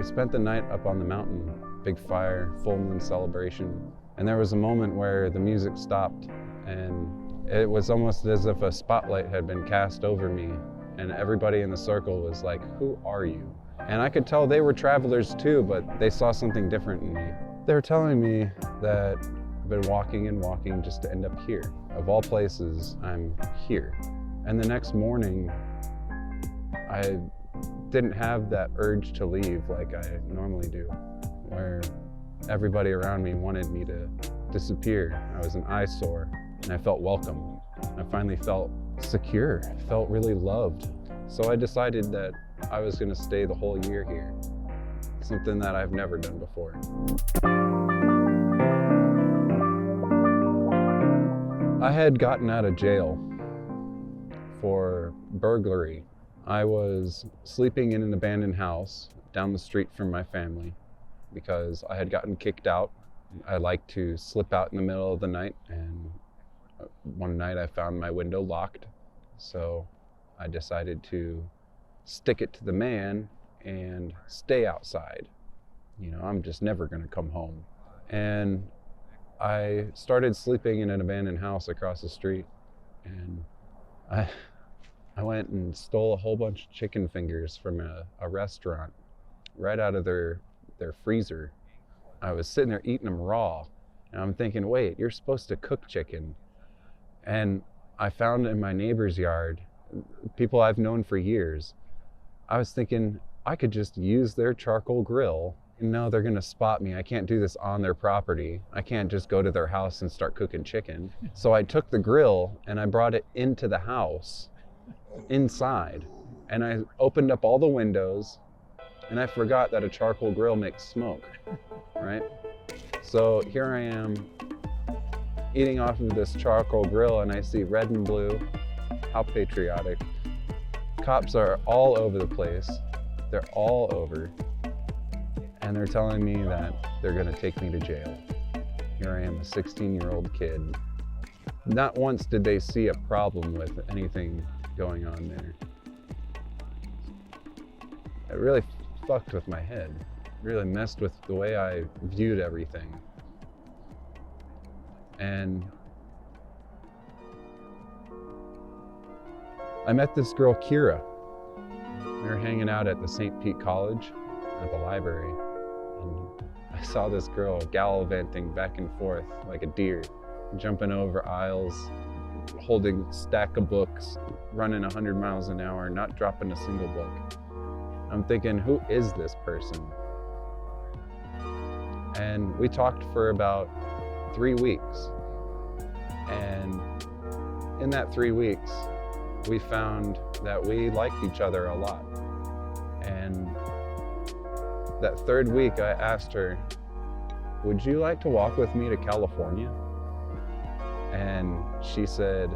We spent the night up on the mountain, big fire, full moon celebration. And there was a moment where the music stopped and it was almost as if a spotlight had been cast over me, and everybody in the circle was like, "Who are you?" And I could tell they were travelers too, but they saw something different in me. They were telling me that I've been walking and walking just to end up here. Of all places, I'm here. And the next morning, I didn't have that urge to leave like I normally do, where everybody around me wanted me to disappear. I was an eyesore, and I felt welcome. I finally felt secure, I felt really loved. So I decided that I was gonna stay the whole year here, something that I've never done before. I had gotten out of jail for burglary. I was sleeping in an abandoned house down the street from my family because I had gotten kicked out. I like to slip out in the middle of the night, and one night I found my window locked. So I decided to stick it to the man and stay outside. You know, I'm just never gonna come home. And I started sleeping in an abandoned house across the street, and I went and stole a whole bunch of chicken fingers from a restaurant right out of their freezer. I was sitting there eating them raw, and I'm thinking, wait, you're supposed to cook chicken. And I found in my neighbor's yard, people I've known for years, I was thinking I could just use their charcoal grill. And no, they're gonna spot me. I can't do this on their property. I can't just go to their house and start cooking chicken. So I took the grill and I brought it into the house, inside, and I opened up all the windows, and I forgot that a charcoal grill makes smoke, right? So here I am eating off of this charcoal grill, and I see red and blue. How patriotic. Cops are all over the place. They're all over. And they're telling me that they're gonna take me to jail. Here I am, a 16-year-old kid. Not once did they see a problem with anything going on there. It really fucked with my head. Really messed with the way I viewed everything. And I met this girl, Kira. We were hanging out at the St. Pete College at the library, and I saw this girl gallivanting back and forth like a deer, jumping over aisles, holding a stack of books, running 100 miles an hour, not dropping a single book. I'm thinking, who is this person? And we talked for about 3 weeks. And in that 3 weeks, we found that we liked each other a lot. And that third week, I asked her, would you like to walk with me to California? And she said,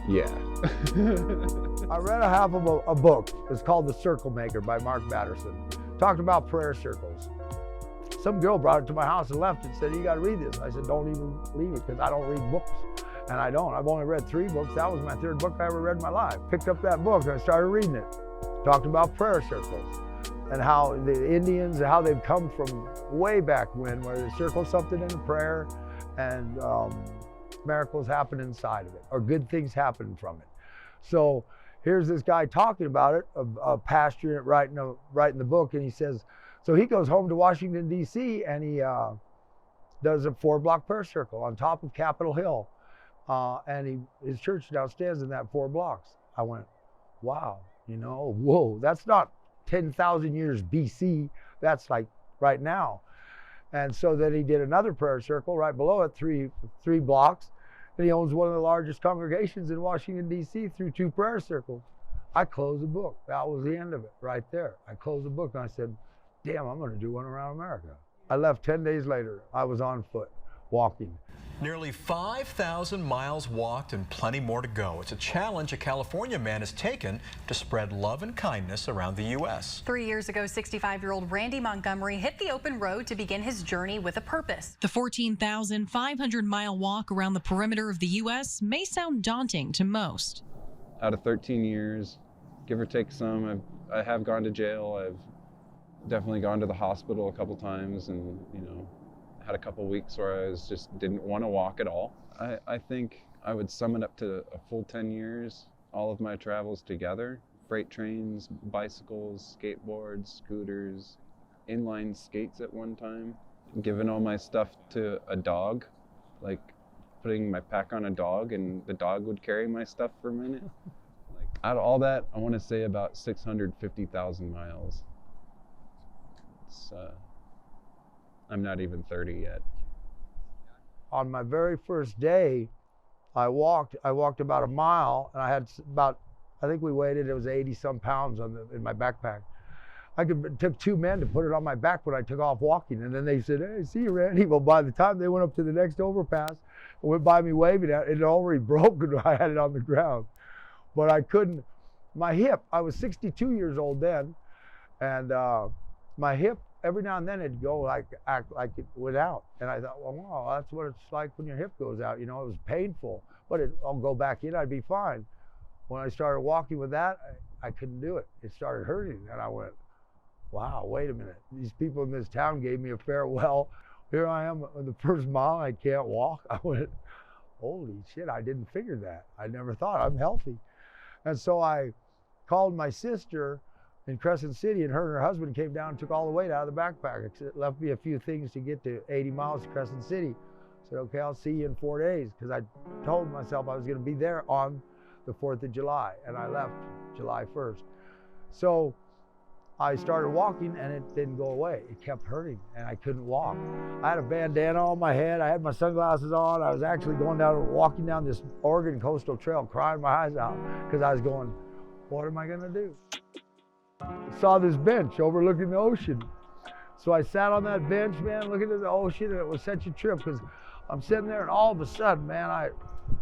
yeah. I read a half of a book. It's called The Circle Maker by Mark Batterson. Talked about prayer circles. Some girl brought it to my house and left and said, you gotta read this. I said, don't even leave it, because I don't read books. And I don't. I've only read 3 books. That was my 3rd book I ever read in my life. Picked up that book and I started reading it. Talked about prayer circles and how the Indians, how they've come from way back when, where they circle something in a prayer and miracles happen inside of it, or good things happen from it. So here's this guy talking about it, a pastor writing the book, and he says, so he goes home to Washington, D.C., and he does a 4-block prayer circle on top of Capitol Hill. And his church now stands in that 4 blocks. I went, wow, you know, whoa, that's not 10,000 years BC, that's like right now. And so then he did another prayer circle right below it, three blocks. And he owns one of the largest congregations in Washington, D.C. through 2 prayer circles. I closed the book. That was the end of it right there. I closed the book and I said, damn, I'm gonna do one around America. I left 10 days later. I was on foot, walking. Nearly 5,000 miles walked and plenty more to go. It's a challenge a California man has taken to spread love and kindness around the U.S. 3 years ago, 65-year-old Randy Montgomery hit the open road to begin his journey with a purpose. The 14,500-mile walk around the perimeter of the U.S. may sound daunting to most. Out of 13 years, give or take some, I've I have gone to jail. I've definitely gone to the hospital a couple times, and had a couple weeks where I just didn't want to walk at all. I think I would sum it up to a full 10 years, all of my travels together. Freight trains, bicycles, skateboards, scooters, inline skates at one time. Giving all my stuff to a dog, like putting my pack on a dog and the dog would carry my stuff for a minute. Like, out of all that, I want to say about 650,000 miles. It's, I'm not even 30 yet. On my very first day, I walked about a mile, and I had about, I think we weighed it was 80 some pounds in my backpack. It took 2 men to put it on my back when I took off walking, and then they said, "Hey, see you, Randy." Well, by the time they went up to the next overpass and went by me waving at it, it already broke and I had it on the ground. But I couldn't, my hip, I was 62 years old then, and my hip, every now and then it'd go act like it went out. And I thought, well, wow, that's what it's like when your hip goes out. It was painful, but I'll go back in, I'd be fine. When I started walking with that, I couldn't do it. It started hurting, and I went, wow, wait a minute. These people in this town gave me a farewell. Here I am on the first mile, I can't walk. I went, holy shit, I didn't figure that. I never thought, I'm healthy. And so I called my sister in Crescent City, and her and her husband came down and took all the weight out of the backpack. It left me a few things to get to 80 miles to Crescent City. I said, okay, I'll see you in 4 days, because I told myself I was going to be there on the 4th of July, and I left July 1st. So I started walking, and it didn't go away. It kept hurting, and I couldn't walk. I had a bandana on my head. I had my sunglasses on. I was actually walking down this Oregon coastal trail, crying my eyes out, because I was going, what am I going to do? I saw this bench overlooking the ocean. So I sat on that bench, man, looking at the ocean, and it was such a trip, because I'm sitting there, and all of a sudden, man,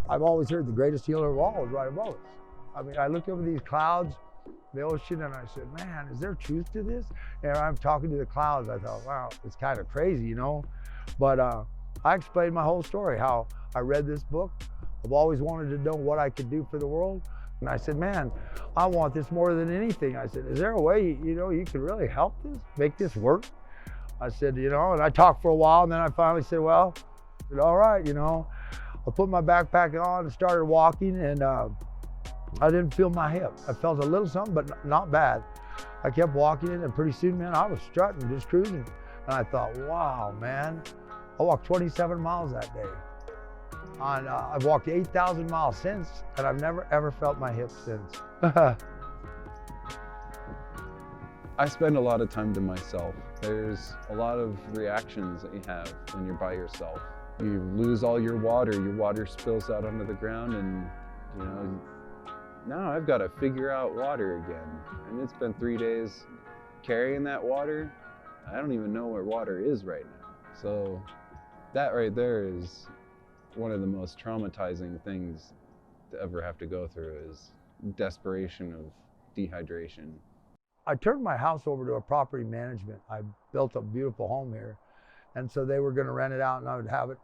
I've always heard the greatest healer of all is right above us. I mean, I looked over these clouds, the ocean, and I said, man, is there truth to this? And I'm talking to the clouds. I thought, wow, it's kind of crazy, But I explained my whole story, how I read this book. I've always wanted to know what I could do for the world. And I said, man, I want this more than anything. I said, is there a way, you can really help this, make this work? I said, and I talked for a while, and then I finally said, well, all right, I put my backpack on and started walking, and I didn't feel my hip. I felt a little something, but not bad. I kept walking, and pretty soon, man, I was strutting, just cruising. And I thought, wow, man, I walked 27 miles that day. And I've walked 8,000 miles since, and I've never, ever felt my hip since. I spend a lot of time to myself. There's a lot of reactions that you have when you're by yourself. You lose all your water spills out onto the ground, and now I've got to figure out water again. And it's been 3 days carrying that water. I don't even know where water is right now. So that right there is one of the most traumatizing things to ever have to go through, is desperation of dehydration. I turned my house over to a property management. I built a beautiful home here. And so they were going to rent it out, and I would have it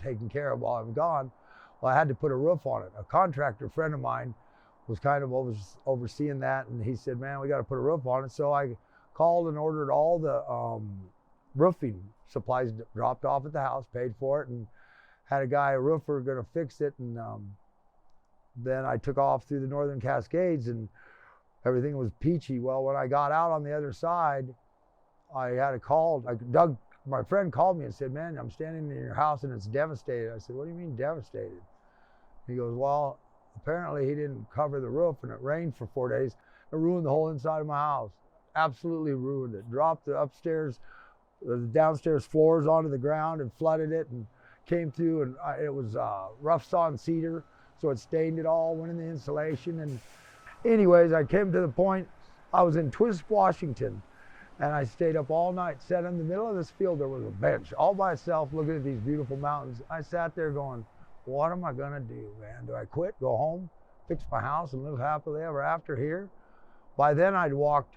taken care of while I'm gone. Well, I had to put a roof on it. A contractor friend of mine was kind of overseeing that, and he said, man, we got to put a roof on it. So I called and ordered all the roofing supplies dropped off at the house, paid for it, and had a roofer going to fix it. And then I took off through the Northern Cascades, and everything was peachy. Well, when I got out on the other side, I had a call. My friend called me and said, man, I'm standing in your house and it's devastated. I said, what do you mean devastated? He goes, well, apparently he didn't cover the roof, and it rained for 4 days. It ruined the whole inside of my house. Absolutely ruined it. Dropped the downstairs floors onto the ground and flooded it, and came through, and it was rough sawn cedar, so it stained it all, went in the insulation. And anyways, I came to the point, I was in Twisk, Washington, and I stayed up all night, sat in the middle of this field. There was a bench all by itself looking at these beautiful mountains. I sat there going, what am I gonna do, man? Do I quit, go home, fix my house, and live happily ever after here? By then I'd walked,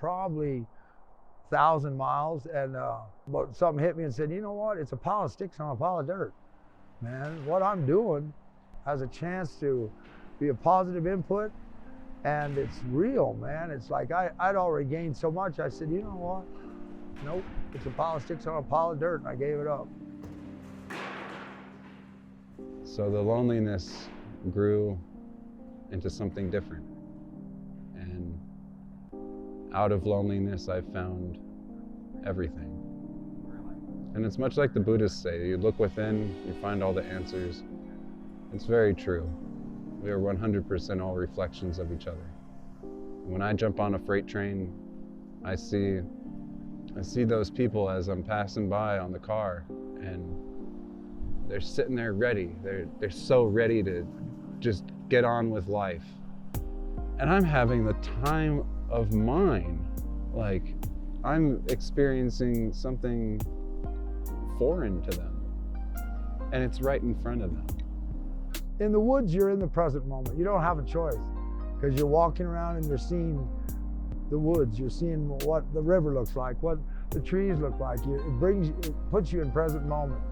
probably 1,000 miles, and but something hit me and said, you know what? It's a pile of sticks on a pile of dirt. Man, what I'm doing has a chance to be a positive input And it's real, man. It's like I'd already gained so much. I said, you know what? Nope, it's a pile of sticks on a pile of dirt, and I gave it up. So the loneliness grew into something different. And out of loneliness, I found everything. And it's much like the Buddhists say, you look within, you find all the answers. It's very true. We are 100% all reflections of each other. When I jump on a freight train, I see those people as I'm passing by on the car, and they're sitting there ready. They're so ready to just get on with life. And I'm having the time of mine. Like, I'm experiencing something foreign to them, and it's right in front of them. In the woods, you're in the present moment. You don't have a choice, because you're walking around and you're seeing the woods. You're seeing what the river looks like, what the trees look like. It puts you in present moment.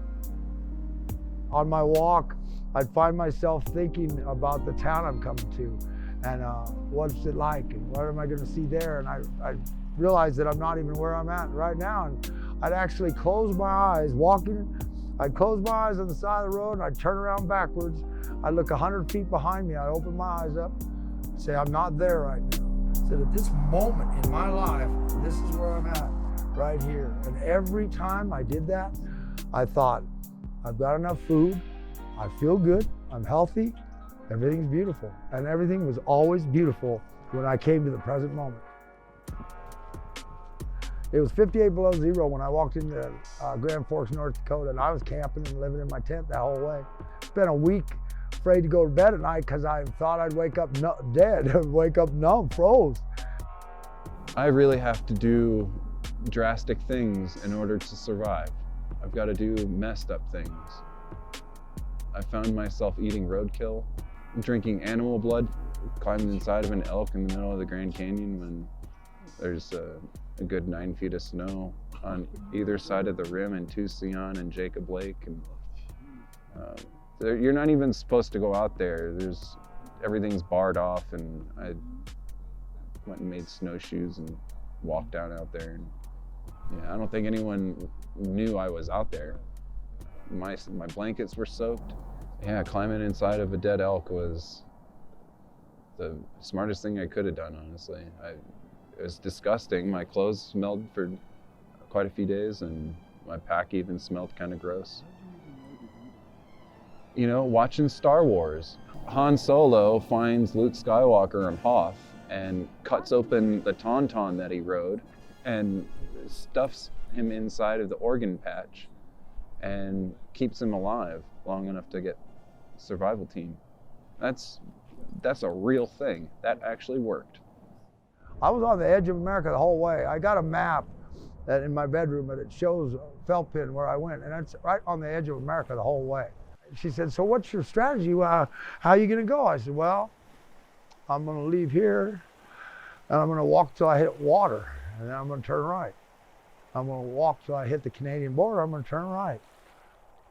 On my walk, I'd find myself thinking about the town I'm coming to, and what's it like, and what am I going to see there? And I realized that I'm not even where I'm at right now. And I'd actually close my eyes walking. I'd close my eyes on the side of the road, and I'd turn around backwards. I'd look 100 feet behind me. I'd open my eyes up, say, I'm not there right now. So at this moment in my life, this is where I'm at, right here. And every time I did that, I thought, I've got enough food, I feel good, I'm healthy, everything's beautiful. And everything was always beautiful when I came to the present moment. It was 58 below zero when I walked into Grand Forks, North Dakota, and I was camping and living in my tent that whole way. Spent a week afraid to go to bed at night because I thought I'd wake up dead, wake up numb, froze. I really have to do drastic things in order to survive. I've got to do messed up things. I found myself eating roadkill, drinking animal blood, climbing inside of an elk in the middle of the Grand Canyon when there's a good 9 feet of snow on either side of the rim in Tucson and Jacob Lake. And you're not even supposed to go out there. Everything's barred off, and I went and made snowshoes and walked down out there. And yeah, I don't think anyone knew I was out there. My blankets were soaked. Yeah, climbing inside of a dead elk was the smartest thing I could have done, honestly. It was disgusting. My clothes smelled for quite a few days, and my pack even smelled kind of gross. You know, watching Star Wars, Han Solo finds Luke Skywalker and Hoth and cuts open the tauntaun that he rode and stuffs him inside of the organ patch and keeps him alive long enough to get survival team. That's a real thing. That actually worked. I was on the edge of America the whole way. I got a map that in my bedroom, but it shows Felpin where I went, and it's right on the edge of America the whole way. She said, so what's your strategy? How are you gonna go? I said, well, I'm gonna leave here, and I'm gonna walk till I hit water, and then I'm gonna turn right. I'm gonna walk till I hit the Canadian border, I'm gonna turn right.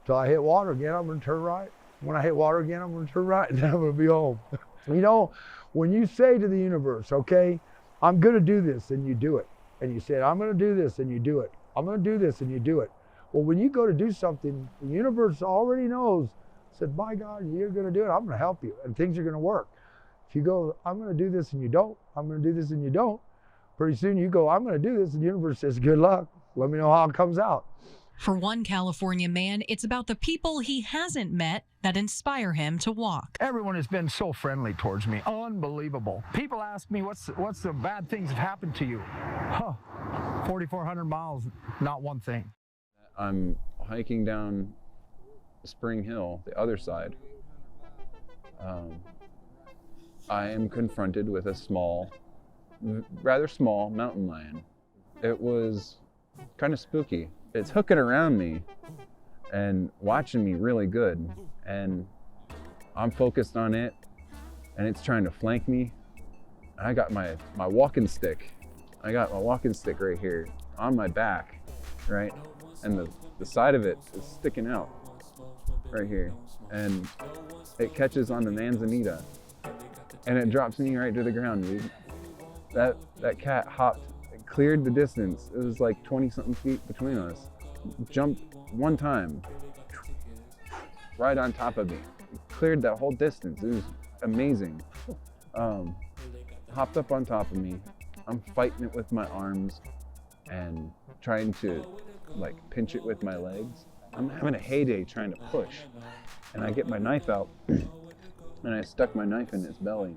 Till I hit water again, I'm gonna turn right. When I hit water again, I'm gonna turn right, and then I'm gonna be home. You know, when you say to the universe, okay, I'm gonna do this, and you do it. And you say, I'm gonna do this, and you do it. I'm gonna do this, and you do it. Well, when you go to do something, the universe already knows, said, by God, you're gonna do it, I'm gonna help you, and things are gonna work. If you go, I'm gonna do this, and you don't, I'm gonna do this, and you don't, pretty soon you go, I'm gonna do this, and the universe says, good luck, let me know how it comes out. For one California man, it's about the people he hasn't met that inspire him to walk. Everyone has been so friendly towards me. Unbelievable. People ask me, what's the bad things that happened to you? 4,400 miles, not one thing. I'm hiking down Spring Hill, the other side. I am confronted with a rather small mountain lion. It was kind of spooky. It's hooking around me and watching me really good, and I'm focused on it, and it's trying to flank me. I got my walking stick. I got my walking stick right here on my back, right? And the side of it is sticking out right here, and it catches on the manzanita, and it drops me right to the ground, dude. That cat hopped, cleared the distance. It was like 20-something feet between us. Jumped one time, right on top of me. Cleared that whole distance. It was amazing. Hopped up on top of me. I'm fighting it with my arms and trying to like pinch it with my legs. I'm having a heyday trying to push. And I get my knife out and I stuck my knife in its belly.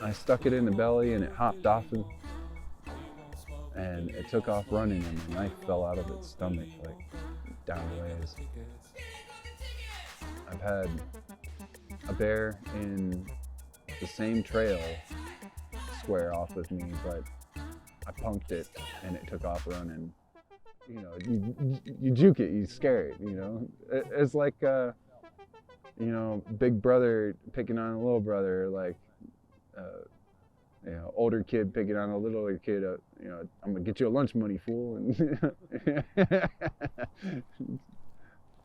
I stuck it in the belly and it hopped off and it took off running and the knife fell out of its stomach, like down a ways. I've had a bear in the same trail square off with me, but I punked it and it took off running. You know, you juke it, you scare it, you know. It's like, you know, big brother picking on a little brother, like, you know, older kid picking on a littler kid, you know, I'm gonna get you a lunch money, fool, and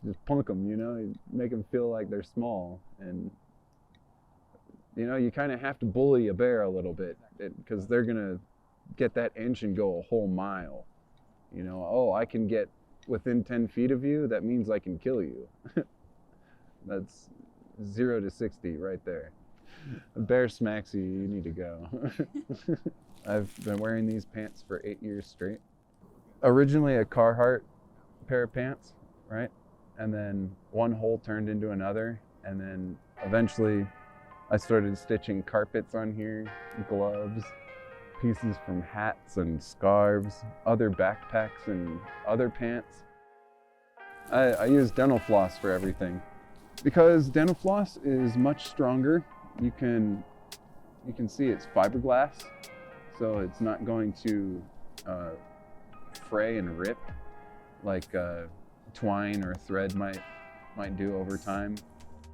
just punk them, you know, you make them feel like they're small. And, you know, you kind of have to bully a bear a little bit because they're gonna get that inch and go a whole mile. You know, oh, I can get within 10 feet of you, that means I can kill you. That's 0 to 60 right there. A bear smacks you, you need to go. I've been wearing these pants for 8 years straight. Originally a Carhartt pair of pants, right? And then one hole turned into another. And then eventually I started stitching carpets on here, gloves, pieces from hats and scarves, other backpacks and other pants. I use dental floss for everything because dental floss is much stronger. You can see it's fiberglass, so it's not going to fray and rip like twine or thread might do over time.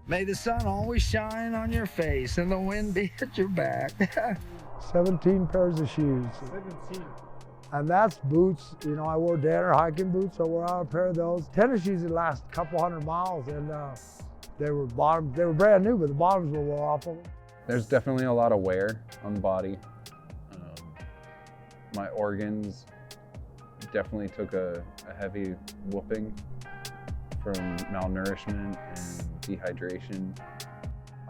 May the sun always shine on your face and the wind be at your back. 17 pairs of shoes. 17. And that's boots. You know, I wore Danner hiking boots, so I wore out a pair of those. Tennis shoes that last a couple 100 miles, and they were brand new, but the bottoms were well off of them. There's definitely a lot of wear on the body. My organs definitely took a heavy whooping from malnourishment and dehydration.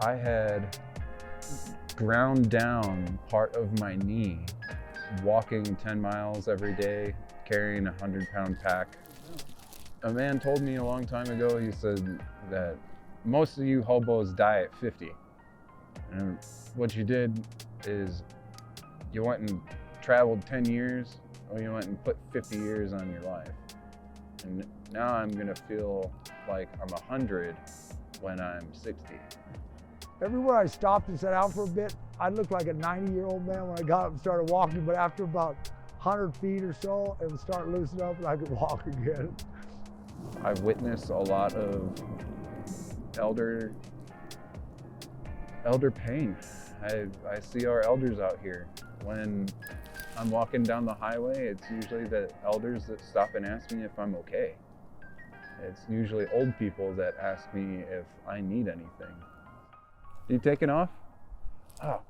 I had ground down part of my knee walking 10 miles every day, carrying a 100-pound pack. A man told me a long time ago, he said that most of you hobos die at 50. And what you did is you went and traveled 10 years, or you went and put 50 years on your life. And now I'm gonna feel like I'm 100 when I'm 60. Everywhere I stopped and sat down for a bit, I looked like a 90-year-old man when I got up and started walking, but after about 100 feet or so, it would start loosening up and I could walk again. I've witnessed a lot of elder pain. I see our elders out here. When I'm walking down the highway, it's usually the elders that stop and ask me if I'm okay. It's usually old people that ask me if I need anything. You taking off? Oh.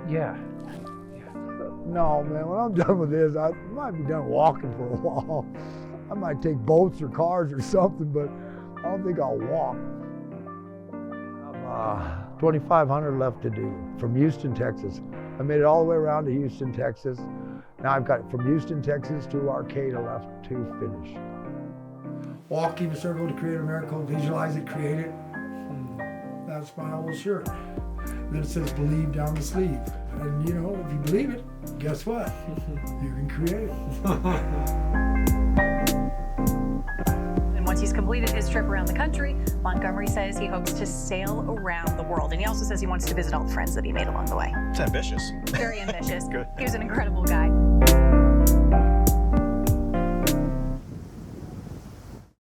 Yeah. No, man, when I'm done with this, I might be done walking for a while. I might take boats or cars or something, but I don't think I'll walk. I've 2,500 left to do from Houston, Texas. I made it all the way around to Houston, Texas. Now I've got from Houston, Texas to Arcata left to finish. Walk in a circle to create a miracle, visualize it, create it. That's my old shirt. Then it says believe down the sleeve. And you know, if you believe it, guess what? You can create it. And once he's completed his trip around the country, Montgomery says he hopes to sail around the world. And he also says he wants to visit all the friends that he made along the way. It's ambitious. Very ambitious. Good. He was an incredible guy.